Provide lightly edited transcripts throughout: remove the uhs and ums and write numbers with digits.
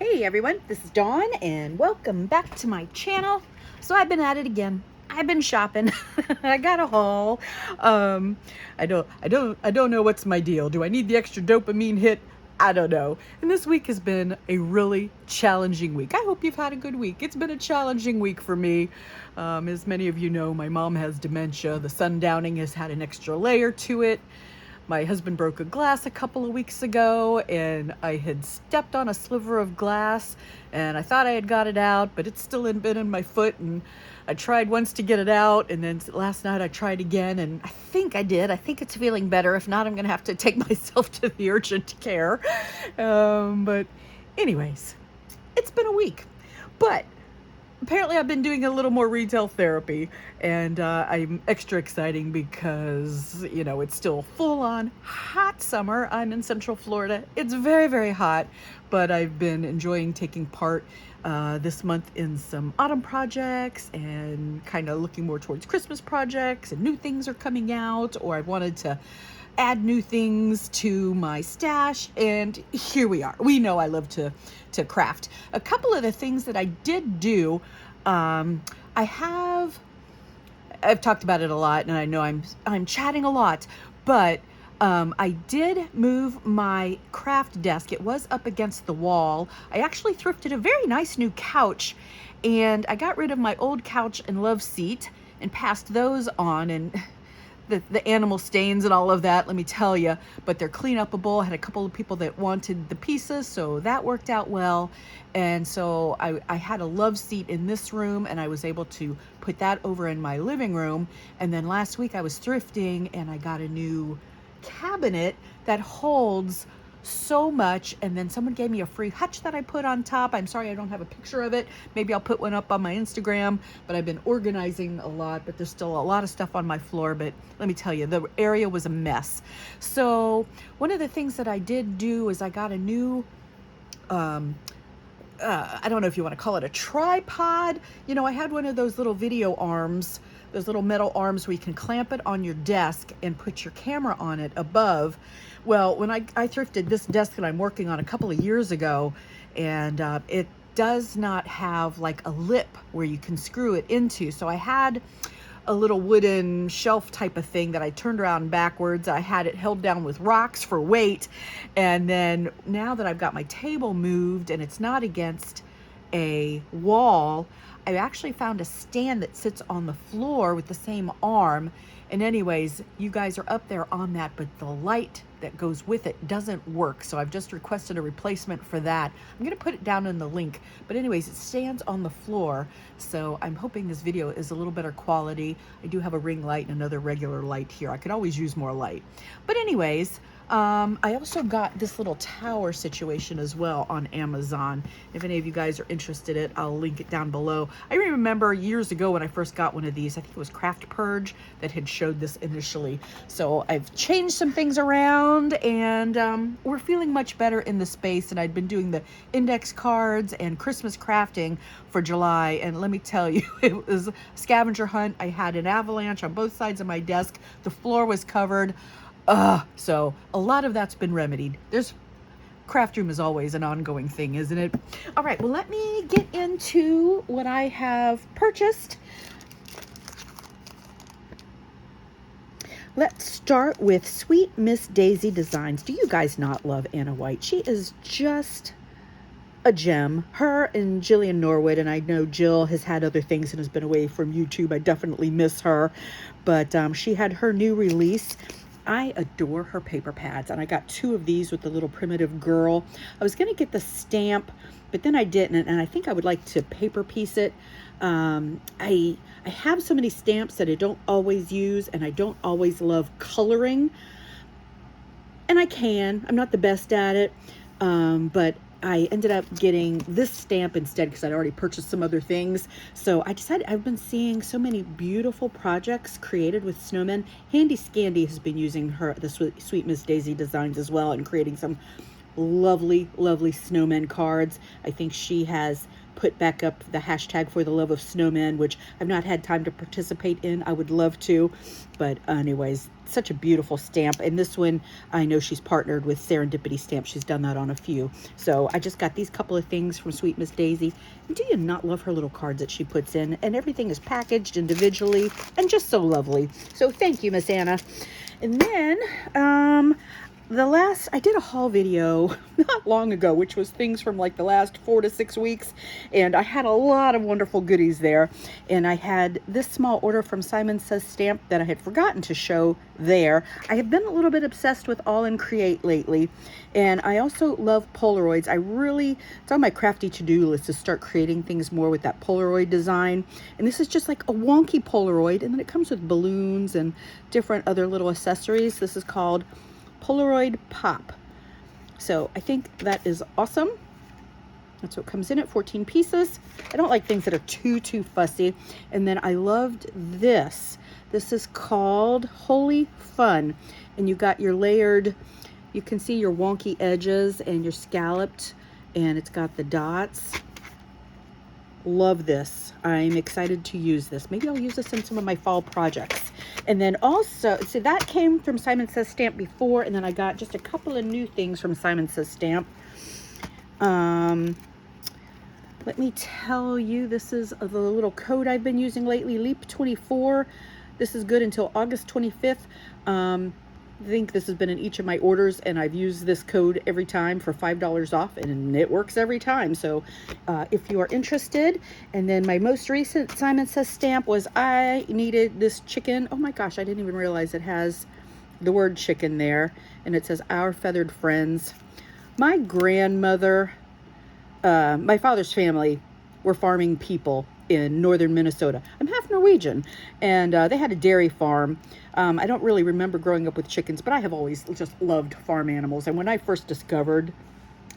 Hey everyone, this is Dawn and welcome back to my channel. So I've been at it again. I've been shopping. I got a haul. I don't know what's my deal. Do I need the extra dopamine hit? I don't know. And this week has been a really challenging week. I hope you've had a good week. It's been a challenging week for me. As many of you know, my mom has dementia. The sundowning has had an extra layer to it. My husband broke a glass a couple of weeks ago and I had stepped on a sliver of glass and I thought I had got it out, but it's still been in my foot, and I tried once to get it out, and then last night I tried again and I think I did. I think it's feeling better. If not, I'm going to have to take myself to the urgent care. But anyways, it's been a week. But apparently I've been doing a little more retail therapy, and I'm extra exciting because, you know, it's still full on hot summer. I'm in Central Florida. It's very, very hot, but I've been enjoying taking part this month in some autumn projects and kind of looking more towards Christmas projects, and new things are coming out, or I wanted to add new things to my stash, and here we are. We know I love to craft. A couple of the things that I did do, I've talked about it a lot, and I know I'm chatting a lot, but I did move my craft desk. It was up against the wall. I actually thrifted a very nice new couch, and I got rid of my old couch and love seat and passed those on, and the animal stains and all of that, let me tell you, but they're clean upable. I had a couple of people that wanted the pieces, so that worked out well. And so I had a love seat in this room, and I was able to put that over in my living room. And then last week I was thrifting and I got a new cabinet that holds so much, and then someone gave me a free hutch that I put on top. I'm sorry I don't have a picture of it. Maybe I'll put one up on my Instagram, but I've been organizing a lot, but there's still a lot of stuff on my floor. But let me tell you, the area was a mess. So one of the things that I did do is I got a new I don't know if you want to call it a tripod. You know, I had one of those little video arms, those little metal arms where you can clamp it on your desk and put your camera on it above. Well, when I thrifted this desk that I'm working on a couple of years ago, and it does not have like a lip where you can screw it into. So I had a little wooden shelf type of thing that I turned around backwards. I had it held down with rocks for weight. And then now that I've got my table moved and it's not against a wall, I actually found a stand that sits on the floor with the same arm. And anyways, you guys are up there on that, but the light that goes with it doesn't work. So I've just requested a replacement for that. I'm going to put it down in the link. But anyways, it stands on the floor. So I'm hoping this video is a little better quality. I do have a ring light and another regular light here. I could always use more light. But anyways, I also got this little tower situation as well on Amazon. If any of you guys are interested in it, I'll link it down below. I remember years ago when I first got one of these, I think it was Craft Purge that had showed this initially. So I've changed some things around, and we're feeling much better in the space. And I'd been doing the index cards and Christmas crafting for July. And let me tell you, it was a scavenger hunt. I had an avalanche on both sides of my desk. The floor was covered. So a lot of that's been remedied. Craft room is always an ongoing thing, isn't it? All right, well, let me get into what I have purchased. Let's start with Sweet Miss Daisy Designs. Do you guys not love Anna White? She is just a gem. Her and Jillian Norwood, and I know Jill has had other things and has been away from YouTube. I definitely miss her, but she had her new release. I adore her paper pads, and I got 2 of these with the little primitive girl. I was going to get the stamp, but then I didn't, and I think I would like to paper piece it. I have so many stamps that I don't always use, and I don't always love coloring, and I'm not the best at it, but I ended up getting this stamp instead because I'd already purchased some other things. So I decided, I've been seeing so many beautiful projects created with snowmen. Handy Scandy has been using the Sweet Miss Daisy designs as well, and creating some lovely, lovely snowmen cards. I think she has put back up the hashtag for the love of snowmen, which I've not had time to participate in. I would love to, but anyways, such a beautiful stamp. And this one, I know she's partnered with Serendipity Stamp. She's done that on a few. So I just got these couple of things from Sweet Miss Daisy. And do you not love her little cards that she puts in? And everything is packaged individually and just so lovely. So thank you, Miss Anna. And then, I did a haul video not long ago, which was things from like the last 4 to 6 weeks. And I had a lot of wonderful goodies there. And I had this small order from Simon Says Stamp that I had forgotten to show there. I have been a little bit obsessed with All in Create lately. And I also love Polaroids. It's on my crafty to-do list to start creating things more with that Polaroid design. And this is just like a wonky Polaroid. And then it comes with balloons and different other little accessories. This is called Polaroid Pop. So I think that is awesome. That's what comes in at 14 pieces. I don't like things that are too fussy. And then I loved this. This is called Holy Fun. And you got your layered, you can see your wonky edges and your scalloped, and it's got the dots. Love this. I'm excited to use this. Maybe I'll use this in some of my fall projects. And then also, so that came from Simon Says Stamp before, and then I got just a couple of new things from Simon Says Stamp. Let me tell you, this is the little code I've been using lately, Leap24. This is good until August 25th. I think this has been in each of my orders, and I've used this code every time for $5 off, and it works every time. So if you are interested. And then my most recent Simon Says Stamp was I needed this chicken. Oh my gosh, I didn't even realize it has the word chicken there, and it says Our Feathered Friends. My grandmother, my father's family were farming people in northern Minnesota. I'm half Norwegian, and they had a dairy farm. I don't really remember growing up with chickens, but I have always just loved farm animals. And when I first discovered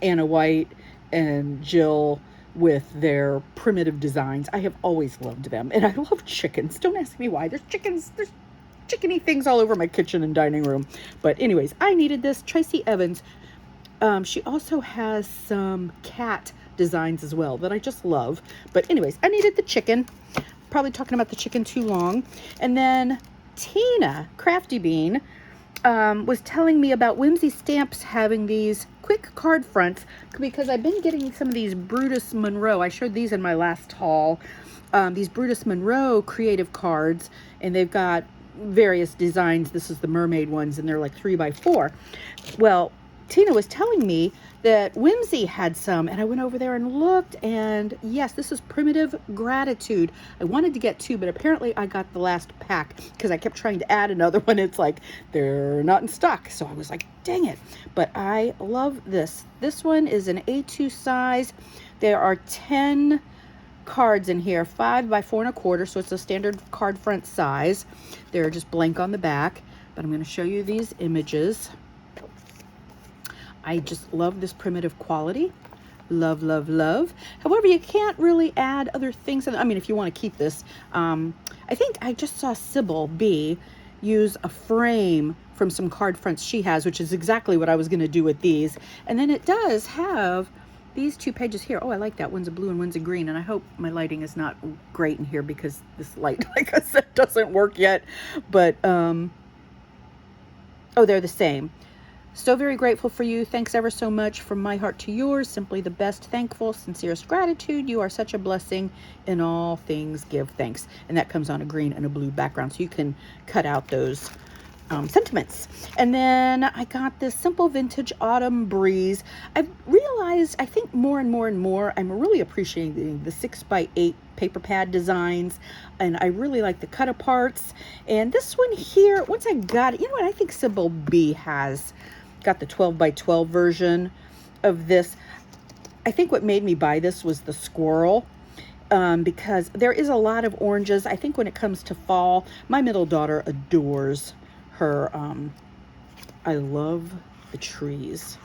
Anna White and Jill with their primitive designs, I have always loved them. And I love chickens. Don't ask me why. There's chickeny things all over my kitchen and dining room. But anyways, I needed this. Tracy Evans. She also has some cat designs as well that I just love. But anyways, I needed the chicken. Probably talking about the chicken too long. And then Tina, Crafty Bean, was telling me about Whimsy Stamps having these quick card fronts, because I've been getting some of these Brutus Monroe. I showed these in my last haul. These Brutus Monroe creative cards, and they've got various designs. This is the mermaid ones, and they're like 3x4. Well, Tina was telling me that Whimsy had some, and I went over there and looked, and yes, this is Primitive Gratitude. I wanted to get 2, but apparently I got the last pack because I kept trying to add another one. It's like they're not in stock, so I was like, dang it. But I love this. This one is an A2 size. There are 10 cards in here, 5 by 4 1/4, so it's a standard card front size. They're just blank on the back, but I'm going to show you these images. I just love this primitive quality. Love, love, love. However, you can't really add other things. I mean, if you want to keep this, I think I just saw Sybil B use a frame from some card fronts she has, which is exactly what I was going to do with these. And then it does have these 2 pages here. Oh, I like that. One's a blue and one's a green. And I hope my lighting is not great in here because this light, like I said, doesn't work yet. But, oh, they're the same. So very grateful for you. Thanks ever so much. From my heart to yours, simply the best. Thankful, sincerest gratitude. You are such a blessing. In all things, give thanks. And that comes on a green and a blue background, so you can cut out those sentiments. And then I got this Simple Vintage Autumn Breeze. I've realized, I think more and more, I'm really appreciating the 6x8 paper pad designs, and I really like the cut aparts. And this one here, once I got it, you know what, I think Sybil B has got the 12x12 version of this. I think what made me buy this was the squirrel, because there is a lot of oranges. I think when it comes to fall, my middle daughter adores her. I love the trees.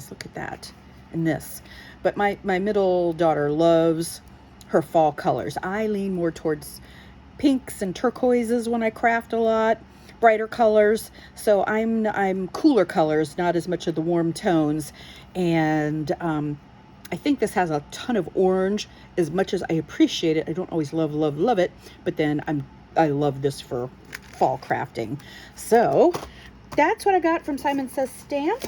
Look at that. And this. But my middle daughter loves her fall colors. I lean more towards pinks and turquoises when I craft a lot. brighter colors. So I'm cooler colors, not as much of the warm tones. And I think this has a ton of orange. As much as I appreciate it, I don't always love it. But then I love this for fall crafting. So that's what I got from Simon Says Stamp.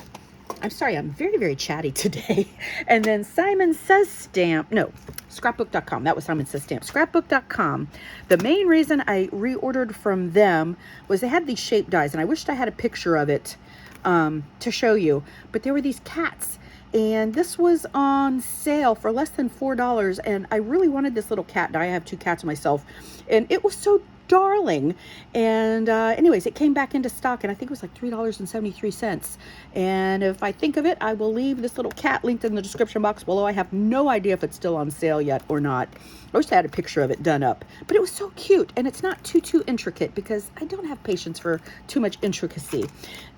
I'm sorry, I'm very chatty today. And then Simon Says Stamp, no, Scrapbook.com. That was Simon Says Stamp. Scrapbook.com. The main reason I reordered from them was they had these shape dies, and I wished I had a picture of it to show you. But there were these cats, and this was on sale for less than $4. And I really wanted this little cat die. I have 2 cats myself, and it was so darling. And anyways, it came back into stock, and I think it was like $3.73. And if I think of it, I will leave this little cat linked in the description box below. I have no idea if it's still on sale yet or not. I wish I had a picture of it done up, but it was so cute, and it's not too intricate because I don't have patience for too much intricacy.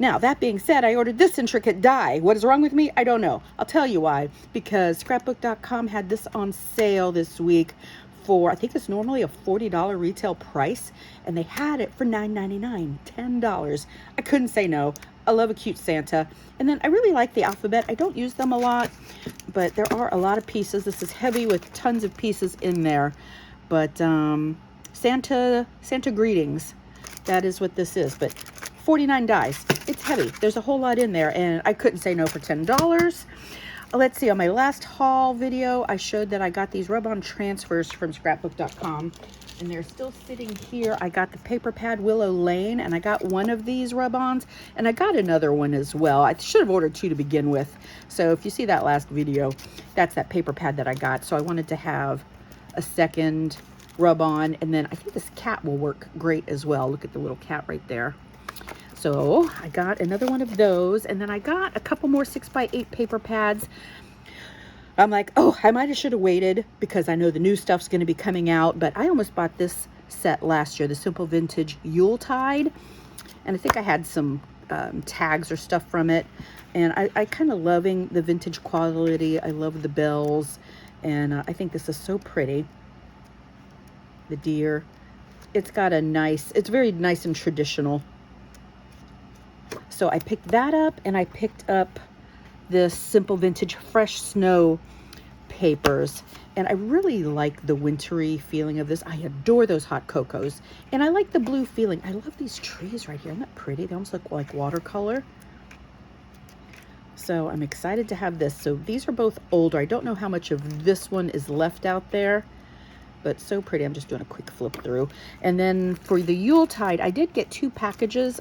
Now, that being said, I ordered this intricate die. What is wrong with me? I don't know. I'll tell you why. Because Scrapbook.com had this on sale this week for, I think it's normally a $40 retail price, and they had it for $9.99, $10. I couldn't say no. I love a cute Santa. And then I really like the alphabet. I don't use them a lot, but there are a lot of pieces. This is heavy with tons of pieces in there. But Santa greetings. That is what this is. But 49 dies. It's heavy. There's a whole lot in there, and I couldn't say no for $10. Let's see, on my last haul video, I showed that I got these rub-on transfers from Scrapbook.com, and they're still sitting here. I got the paper pad Willow Lane, and I got one of these rub-ons, and I got another one as well. I should have ordered 2 to begin with. So if you see that last video, that's that paper pad that I got. So I wanted to have a second rub-on, and then I think this cat will work great as well. Look at the little cat right there. So I got another one of those, and then I got a couple more 6x8 paper pads. I'm like, oh, I might have should have waited because I know the new stuff's going to be coming out, but I almost bought this set last year, the Simple Vintage Yuletide, and I think I had some tags or stuff from it, and I kind of loving the vintage quality. I love the bells, and I think this is so pretty. The deer. It's got a nice, it's very nice and traditional. So I picked that up, and I picked up this Simple Vintage Fresh Snow papers, and I really like the wintry feeling of this. I adore those hot cocos, and I like the blue feeling. I love these trees right here. Isn't that pretty? They almost look like watercolor. So I'm excited to have this. So these are both older. I don't know how much of this one is left out there, but so pretty. I'm just doing a quick flip through. And then for the Yuletide, I did get 2 packages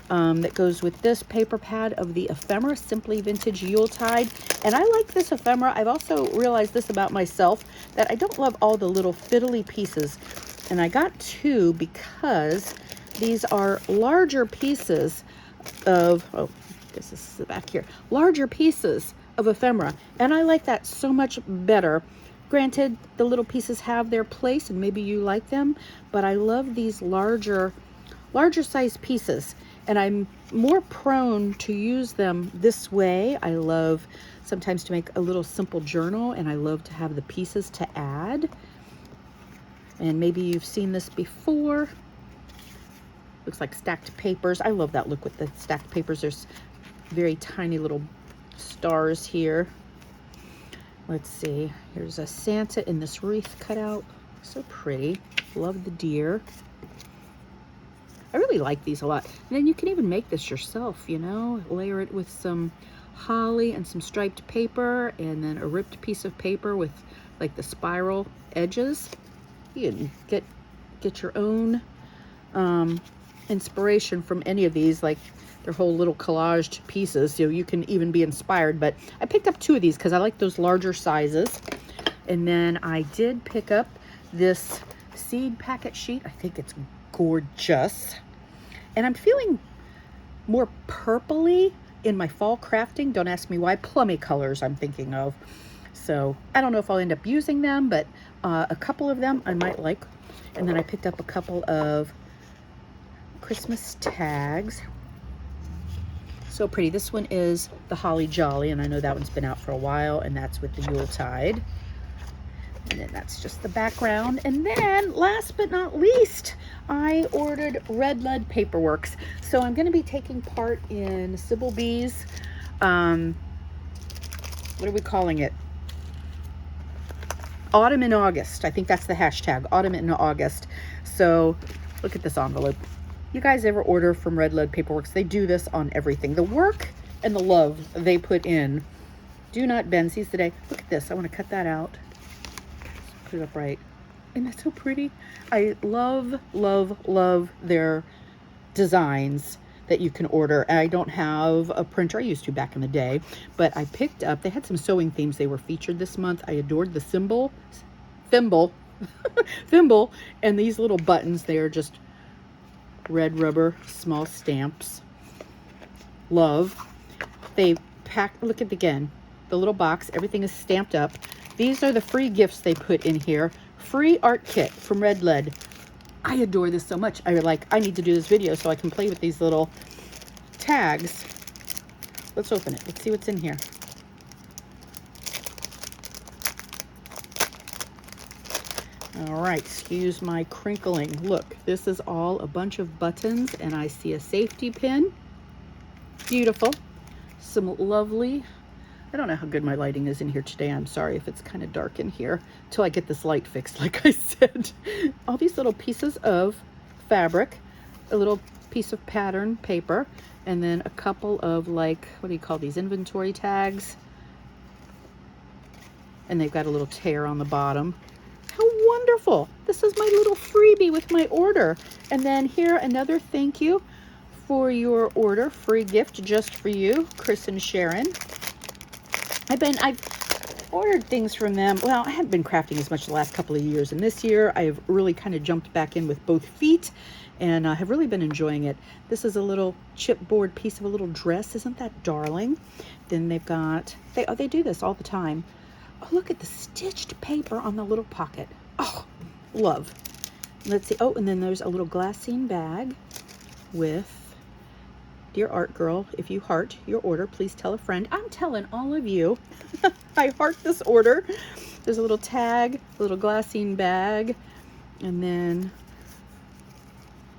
that goes with this paper pad of the ephemera Simply Vintage Yuletide. And I like this ephemera. I've also realized this about myself, that I don't love all the little fiddly pieces. And I got 2 because these are larger pieces of, oh, this is the back here, larger pieces of ephemera. And I like that so much better. Granted, the little pieces have their place, and maybe you like them, but I love these larger size pieces. And I'm more prone to use them this way. I love sometimes to make a little simple journal, and I love to have the pieces to add. And maybe you've seen this before. Looks like stacked papers. I love that look with the stacked papers. There's very tiny little stars here. Let's see. Here's a Santa in this wreath cutout. So pretty. Love the deer. I really like these a lot. And then you can even make this yourself, you know, layer it with some holly and some striped paper, and then a ripped piece of paper with like the spiral edges. You can get your own inspiration from any of these, like they're whole little collaged pieces, so you can even be inspired. But I picked up 2 of these because I like those larger sizes. And then I did pick up this seed packet sheet. I think it's gorgeous, and I'm feeling more purpley in my fall crafting. Don't ask me why. Plummy colors I'm thinking of. So I don't know if I'll end up using them, but a couple of them I might like. And then I picked up a couple of Christmas tags. So pretty. This one is the Holly Jolly, and I know that one's been out for a while, and that's with the Yuletide. And then that's just the background. And then last but not least, I ordered Redlead Paperworks. So I'm going to be taking part in Sybil B's, what are we calling it? Autumn in August. I think that's the hashtag, Autumn in August. So look at this envelope. You guys ever order from Redlead Paperworks? They do this on everything. The work and the love they put in. Do not bend. Seize the day. Look at this. I want to cut that out. Put it up right. Isn't that so pretty? I love, love, love their designs that you can order. I don't have a printer. I used to back in the day, but I picked up, they had some sewing themes. They were featured this month. I adored the thimble, and these little buttons. They are just red rubber, small stamps. Love. They pack, look at again, the little box. Everything is stamped up. These are the free gifts they put in here. Free art kit from Redlead. I adore this so much. I need to do this video so I can play with these little tags. Let's open it. Let's see what's in here. All right, excuse my crinkling. Look, this is all a bunch of buttons, and I see a safety pin. Beautiful. Some lovely, I don't know how good my lighting is in here today. I'm sorry if it's kind of dark in here till I get this light fixed, like I said. All these little pieces of fabric, a little piece of pattern paper, and then a couple of, like, what do you call these, inventory tags? And they've got a little tear on the bottom. How wonderful. This is my little freebie with my order. And then here, another thank you for your order. Free gift just for you, Chris and Sharon. I've ordered things from them. Well, I haven't been crafting as much the last couple of years, and this year I've really kind of jumped back in with both feet, and I have really been enjoying it. This is a little chipboard piece of a little dress. Isn't that darling? Then they've got, they do this all the time. Oh, look at the stitched paper on the little pocket. Oh, love. Let's see. Oh, and then there's a little glassine bag with, Dear Art Girl, if you heart your order, please tell a friend. I'm telling all of you. I heart this order. There's a little tag, a little glassine bag. And then,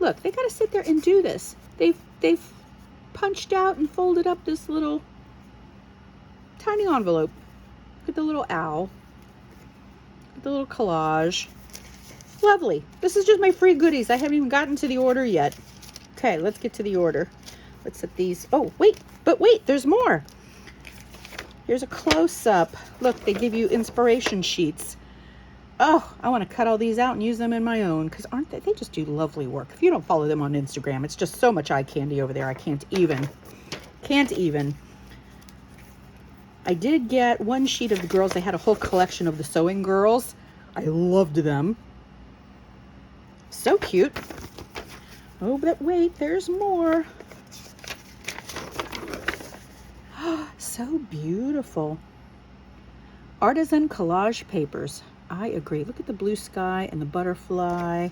look, they got to sit there and do this. They've punched out and folded up this little tiny envelope. Look at the little owl. Look at the little collage. Lovely. This is just my free goodies. I haven't even gotten to the order yet. Okay, let's get to the order. Let's set these. Oh, wait, but wait, there's more. Here's a close-up. Look, they give you inspiration sheets. Oh, I want to cut all these out and use them in my own, because aren't they just do lovely work. If you don't follow them on Instagram, it's just so much eye candy over there. I can't even. I did get one sheet of the girls. They had a whole collection of the sewing girls. I loved them. So cute. Oh, but wait, there's more. So beautiful. Artisan collage papers. I agree. Look at the blue sky and the butterfly.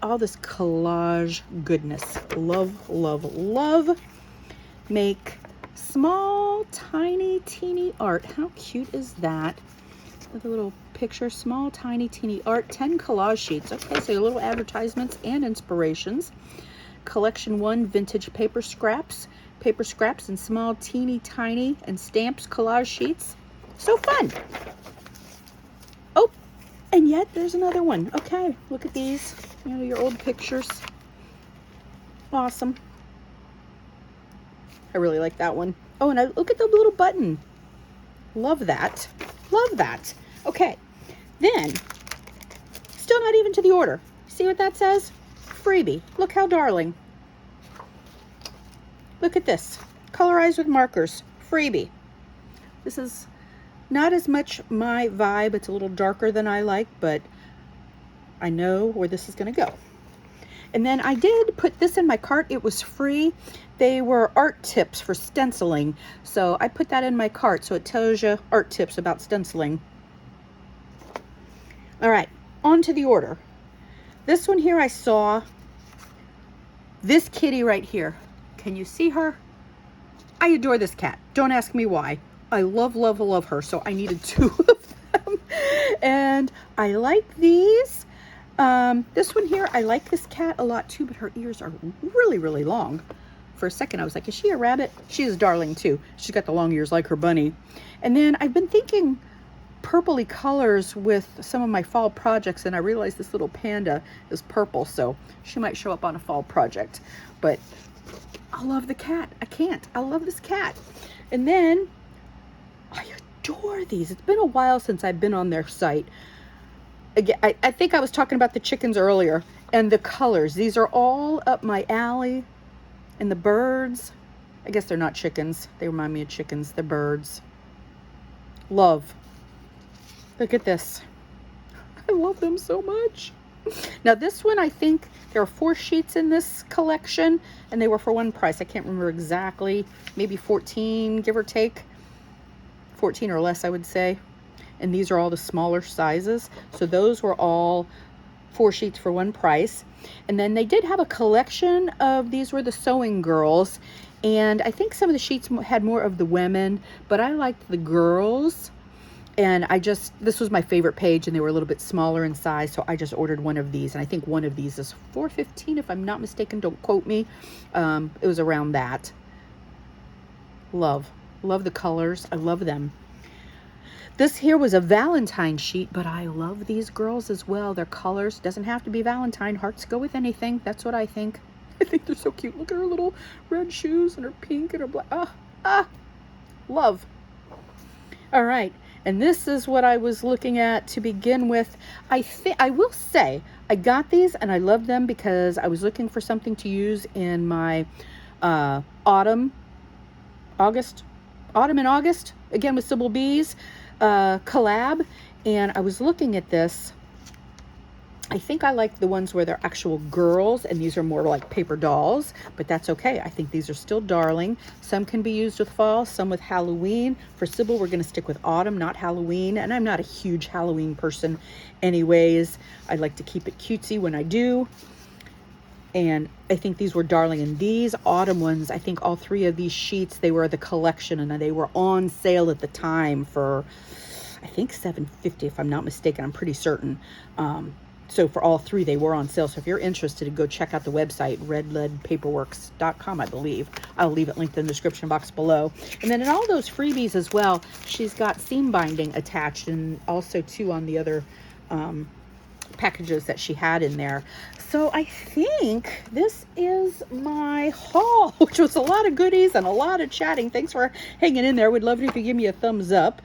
All this collage goodness. Love, love, love. Make small, tiny, teeny art. How cute is that? With a little picture. Small, tiny, teeny art. 10 collage sheets. Okay, so little advertisements and inspirations. Collection 1, vintage paper scraps and small, teeny, tiny, and stamps collage sheets. So fun. Oh, and yet there's another one. Okay, look at these. You know, your old pictures. Awesome. I really like that one. Oh, and look at the little button. Love that. Love that. Okay, then, still not even to the order. See what that says? Freebie. Look how darling. Look at this. Colorize with markers. Freebie. This is not as much my vibe. It's a little darker than I like, but I know where this is going to go. And then I did put this in my cart. It was free. They were art tips for stenciling. So I put that in my cart. So it tells you art tips about stenciling. All right, on to the order. This one here I saw. This kitty right here. Can you see her? I adore this cat. Don't ask me why. I love, love, love her. So I needed 2 of them. And I like these. This one here, I like this cat a lot too, but her ears are really, really long. For a second, I was like, is she a rabbit? She is darling too. She's got the long ears like her bunny. And then I've been thinking purpley colors with some of my fall projects, and I realized this little panda is purple, so she might show up on a fall project. But I love the cat. I can't. I love this cat. And then I adore these. It's been a while since I've been on their site. Again, I think I was talking about the chickens earlier, and the colors. These are all up my alley. And the birds, I guess they're not chickens. They remind me of chickens. They're birds. Love. Look at this. I love them so much. Now this one, I think there are 4 sheets in this collection, and they were for one price. I can't remember exactly. Maybe 14, give or take. 14 or less, I would say. And these are all the smaller sizes. So those were all 4 sheets for one price. And then they did have a collection of, these were the sewing girls. And I think some of the sheets had more of the women, but I liked the girls. And this was my favorite page, and they were a little bit smaller in size, so I just ordered one of these. And I think one of these is $4.15, if I'm not mistaken. Don't quote me. It was around that. Love the colors. I love them. This here was a Valentine sheet, but I love these girls as well. Their colors, doesn't have to be Valentine. Hearts go with anything. That's what I think. I think they're so cute. Look at her little red shoes and her pink and her black. Love. All right. And this is what I was looking at to begin with. I will say I got these and I love them because I was looking for something to use in my autumn and August, again with Sybil B's collab. And I was looking at this. I think I like the ones where they're actual girls, and these are more like paper dolls, but that's okay. I think these are still darling. Some can be used with fall, some with Halloween. For Sybil, we're going to stick with autumn, not Halloween, and I'm not a huge Halloween person anyways. I like to keep it cutesy when I do. And I think these were darling. And these autumn ones, I think all 3 of these sheets, they were the collection, and they were on sale at the time for, I think $7.50 if I'm not mistaken. I'm pretty certain. So for all 3, they were on sale. So if you're interested, go check out the website, redleadpaperworks.com, I believe. I'll leave it linked in the description box below. And then in all those freebies as well, she's got seam binding attached, and also too on the other packages that she had in there. So I think this is my haul, which was a lot of goodies and a lot of chatting. Thanks for hanging in there. Would love it if you give me a thumbs up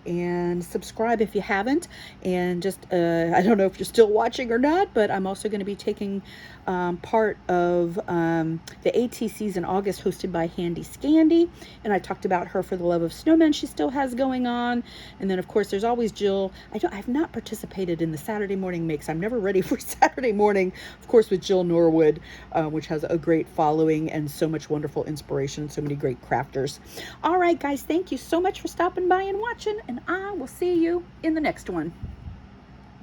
and subscribe if you haven't. And just, I don't know if you're still watching or not, but I'm also going to be taking part of the ATCs in August hosted by Handy Scandy. And I talked about her for the Love of Snowmen she still has going on. And then of course there's always Jill. I've not participated in the Saturday morning makes. I'm never ready for Saturday morning, of course, with Jill Norwood, which has a great following and so much wonderful inspiration, so many great crafters. All right, guys, thank you so much for stopping by and watching, and I will see you in the next one.